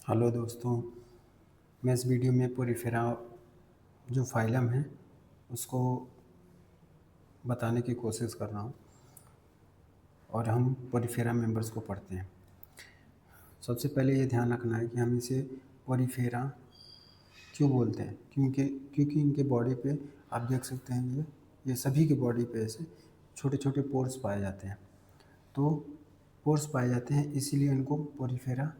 Hello दोस्तों, मैं इस वीडियो में पोरीफेरा जो फाइलम है उसको बताने की कोशिश कर रहा हूँ और हम पोरीफेरा मेंबर्स को पढ़ते हैं। सबसे पहले ये ध्यान रखना है कि हम इसे पोरीफेरा क्यों बोलते हैं, क्योंकि इनके बॉडी पे आप देख सकते हैं ये सभी के बॉडी पे ऐसे छोटे छोटे पोर्स पाए जाते हैं। तो पोर्स पाए जाते हैं इसीलिए इनको पोरीफेरा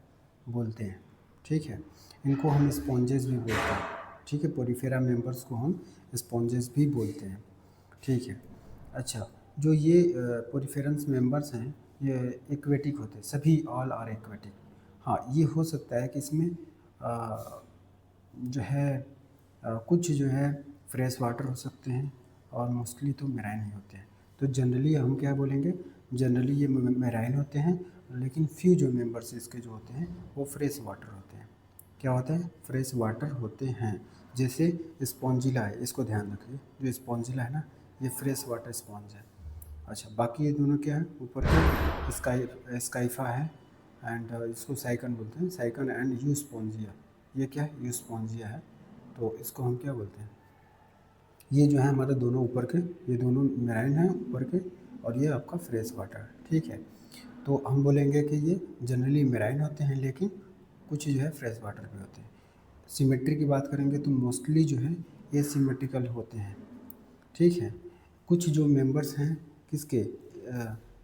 बोलते हैं। ठीक है, इनको हम स्पॉन्जेस भी बोलते हैं। ठीक है, पोरीफेरा मेंबर्स को हम स्पॉन्जेस भी बोलते हैं। ठीक है, अच्छा, जो ये पोरीफेरस मेंबर्स हैं ये एक्वेटिक होते हैं, सभी ऑल आर एक्वेटिक। हाँ, ये हो सकता है कि इसमें जो है कुछ जो है फ्रेश वाटर हो सकते हैं और मोस्टली तो मेराइन ही होते हैं। तो जनरली हम क्या बोलेंगे, जनरली ये मेराइन होते हैं, लेकिन फ्यू जो मेंबर्स इसके जो होते हैं वो फ्रेश वाटर होते हैं। क्या होता है, फ्रेश वाटर होते हैं। जैसे स्पॉन्जिला है, इसको ध्यान रखिए, जो स्पॉन्जिला है ना ये फ्रेश वाटर स्पॉन्ज है। अच्छा, बाकी ये दोनों क्या है, ऊपर के स्काइफा है एंड इसको साइकन बोलते हैं, साइकन एंड यूस्पोंजिया। ये क्या है, यूस्पोंजिया है। तो इसको हम क्या बोलते हैं, ये जो है हमारे दोनों ऊपर के, ये दोनों मेराइन हैं ऊपर के, और ये आपका फ्रेश वाटर है। ठीक है, तो हम बोलेंगे कि ये जनरली मेराइन होते हैं, लेकिन कुछ जो है फ्रेश वाटर भी होते हैं। सिमेट्री की बात करेंगे तो मोस्टली जो है ये सिमेट्रिकल होते हैं। ठीक है, कुछ जो मेंबर्स हैं किसके,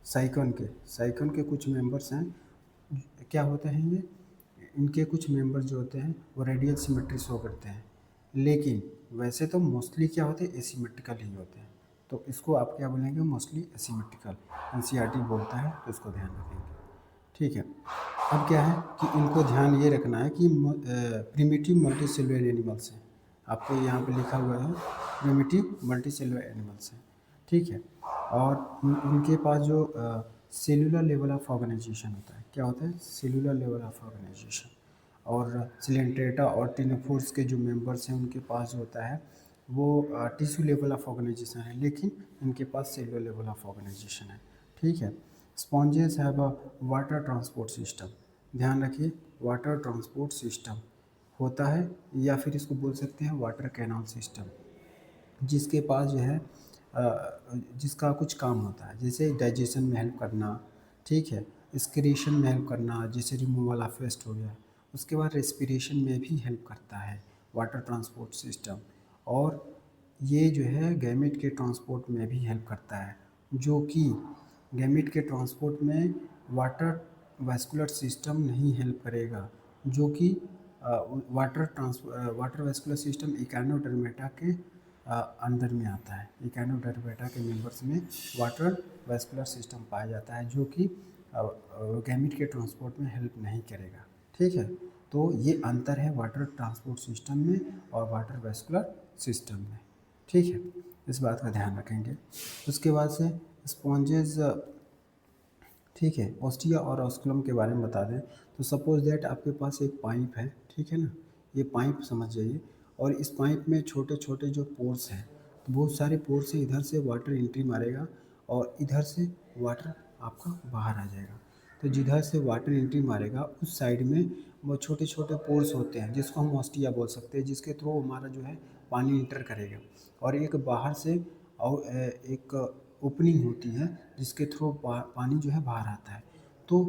साइकन के कुछ मेंबर्स हैं, क्या होते हैं ये, इनके कुछ मेंबर्स जो होते हैं वो रेडियल सिमेट्री शो करते हैं, लेकिन वैसे तो मोस्टली क्या होते हैं, एसिमेट्रिकल ही होते हैं। तो इसको आप क्या बोलेंगे, मोस्टली एसिमेट्रिकल। एनसीईआरटी बोलता है तो इसको ध्यान रखेंगे। ठीक है, अब क्या है कि इनको ध्यान ये रखना है कि प्रिमिटिव मल्टीसेलुलर एनिमल्स हैं। आपको यहाँ पे लिखा हुआ है प्रिमिटिव मल्टीसेलुलर एनिमल्स हैं। ठीक है, और उनके पास जो सेलुलर लेवल ऑफ ऑर्गेनाइजेशन होता है, क्या होता है, सेलुलर लेवल ऑफ ऑर्गेनाइजेशन। और सिलेंट्रेटा और टिनोफोर्स के जो मेंबर्स हैं उनके पास जो होता है वो टिश्यू लेवल ऑफ ऑर्गेनाइजेशन है, लेकिन इनके पास सेलुलर लेवल ऑफ ऑर्गेनाइजेशन है। ठीक है, sponges have a water transport system. ध्यान रखिए, वाटर ट्रांसपोर्ट सिस्टम होता है, या फिर इसको बोल सकते हैं वाटर कैनाल सिस्टम, जिसके पास जो है जिसका कुछ काम होता है, जैसे डाइजेशन में हेल्प करना। ठीक है, एक्सक्रीशन में हेल्प करना, जैसे रिमूवल ऑफ वेस्ट हो गया। उसके बाद रेस्पिरेशन में भी हेल्प करता है वाटर ट्रांसपोर्ट सिस्टम। और ये जो है गैमेट के ट्रांसपोर्ट में भी हेल्प करता है, जो कि गैमेट के ट्रांसपोर्ट में वाटर वैस्कुलर सिस्टम नहीं हेल्प करेगा, जो कि वाटर वैस्कुलर सिस्टम इकानोडर्मेटा के अंदर में आता है। इकानोडर्मेटा के मेंबर्स में वाटर वैस्कुलर सिस्टम पाया जाता है, जो कि गैमेट के ट्रांसपोर्ट में हेल्प नहीं करेगा। ठीक है, तो ये अंतर है वाटर ट्रांसपोर्ट सिस्टम में और वाटर वैस्कुलर सिस्टम में। ठीक है, इस बात का ध्यान रखेंगे। उसके बाद से स्पॉन्जेस, ठीक है, ऑस्टिया और ऑस्कुलम के बारे में बता दें तो सपोज दैट आपके पास एक पाइप है। ठीक है ना, ये पाइप समझ जाइए, और इस पाइप में छोटे छोटे जो पोर्स हैं, तो बहुत सारे पोर्स से इधर से वाटर एंट्री मारेगा और इधर से वाटर आपका बाहर आ जाएगा। तो जिधर से वाटर एंट्री मारेगा उस साइड में वो छोटे छोटे पोर्स होते हैं, जिसको हम ऑस्टिया बोल सकते हैं, जिसके थ्रू हमारा जो है पानी इंटर करेगा। और एक बाहर से और एक ओपनिंग होती है जिसके थ्रू पानी जो है बाहर आता है। तो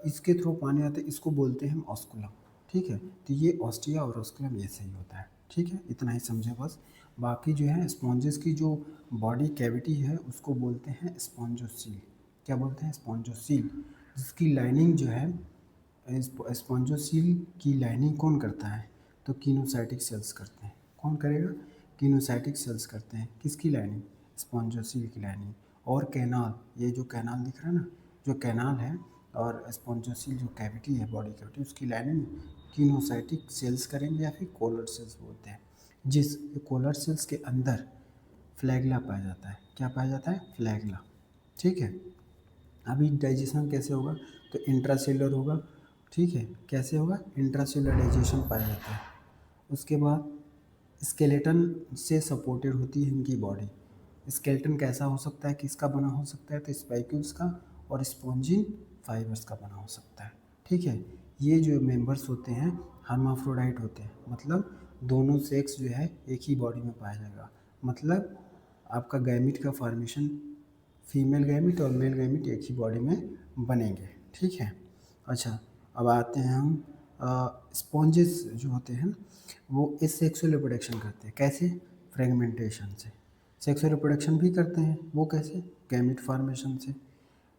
इसके थ्रू पानी आता है, इसको बोलते हैं हम ऑस्कुलम। ठीक है, तो ये ऑस्टिया और ऑस्कुलम ऐसे ही होता है। ठीक है, इतना ही समझे बस। बाकी जो है स्पॉन्जेस की जो बॉडी कैविटी है उसको बोलते हैं स्पॉन्जोसील। क्या बोलते हैं, स्पॉन्जोसील, जिसकी लाइनिंग जो है, स्पॉन्जोसील की लाइनिंग कौन करता है, तो कीनोसाइटिक सेल्स करते हैं। कौन करेगा, कीनोसाइटिक सेल्स करते हैं। किसकी लाइनिंग, स्पॉन्जोसील की लाइनिंग। और कैनाल, ये जो कैनाल दिख रहा है ना, जो कैनाल है और स्पॉन्जोसील जो कैविटी है, बॉडी कैविटी, उसकी लाइनिंग कीनोसाइटिक सेल्स करेंगे या फिर कोलर सेल्स बोलते हैं। जिस कोलर सेल्स के अंदर फ्लैगला पाया जाता है। क्या पाया जाता है, फ्लैगला। ठीक है, अभी डाइजेशन कैसे होगा, तो इंट्रासेलुलर होगा। ठीक है, कैसे होगा, इंट्रासेलुलर डाइजेशन पाया जाता है। उसके बाद स्केलेटन से सपोर्टेड होती है इनकी बॉडी। स्केलेटन कैसा हो सकता है, किसका बना हो सकता है, तो स्पाइक्यूल्स का और स्पॉन्जी फाइबर्स का बना हो सकता है। ठीक है, ये जो मेंबर्स होते हैं हर्माफ्रोडाइट होते हैं, मतलब दोनों सेक्स जो है एक ही बॉडी में पाया जाएगा। मतलब आपका गैमिट का फॉर्मेशन फीमेल गैमिट और मेल गैमिट एक ही बॉडी में बनेंगे, ठीक है। अच्छा, अब आते हैं हम स्पॉन्जेस जो होते हैं वो एसेक्सुअल रिप्रोडक्शन करते हैं। कैसे? फ्रेगमेंटेशन से। सेक्सुअल रिप्रोडक्शन भी करते हैं, वो कैसे? गैमिट फॉर्मेशन से।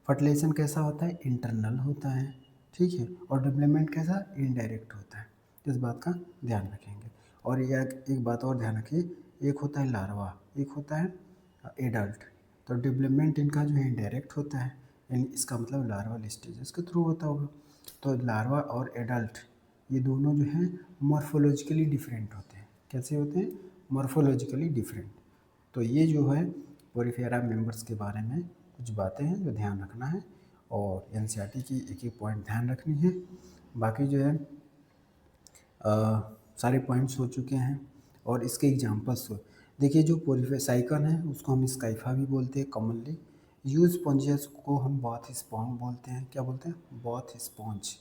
फर्टिलाइजेशन कैसा होता है? इंटरनल होता है, ठीक है। और डेवलपमेंट कैसा? इनडायरेक्ट होता है। तो इस बात का ध्यान रखेंगे। और एक बात और ध्यान रखिए, एक होता है लार्वा, एक होता है एडल्ट। तो डेवलपमेंट इनका जो है इनडायरेक्ट होता है, यानी इसका मतलब लार्वल स्टेजेस के थ्रू होता होगा। तो लार्वा और एडल्ट ये दोनों जो हैं मॉर्फोलॉजिकली डिफरेंट होते हैं। कैसे होते हैं? Morphologically different. तो ये जो है पोरीफेरा मेंबर्स के बारे में कुछ बातें हैं जो ध्यान रखना है, और एनसीईआरटी की एक एक पॉइंट ध्यान रखनी है। बाकी जो है सारे पॉइंट्स हो चुके हैं और इसके एग्जांपल्स हो। देखिए, जो पोलीफेसाइकन है उसको हम स्काइफा भी बोलते हैं कॉमनली। यूज स्पॉन्जियस को हम बॉथ स्पॉन्ज बोलते हैं। क्या बोलते हैं? Both sponge.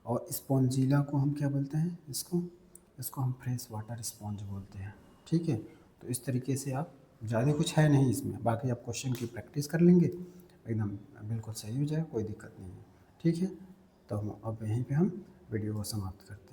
और स्पॉन्जिला को हम क्या बोलते हैं? इसको हम फ्रेश वाटर स्पॉन्ज बोलते हैं, ठीक है। तो इस तरीके से आप, ज़्यादा कुछ है नहीं इसमें, बाकी आप क्वेश्चन की प्रैक्टिस कर लेंगे एकदम बिल्कुल सही हो जाए, कोई दिक्कत नहीं है, ठीक है। तो हम अब यहीं पे हम वीडियो को समाप्त करते हैं।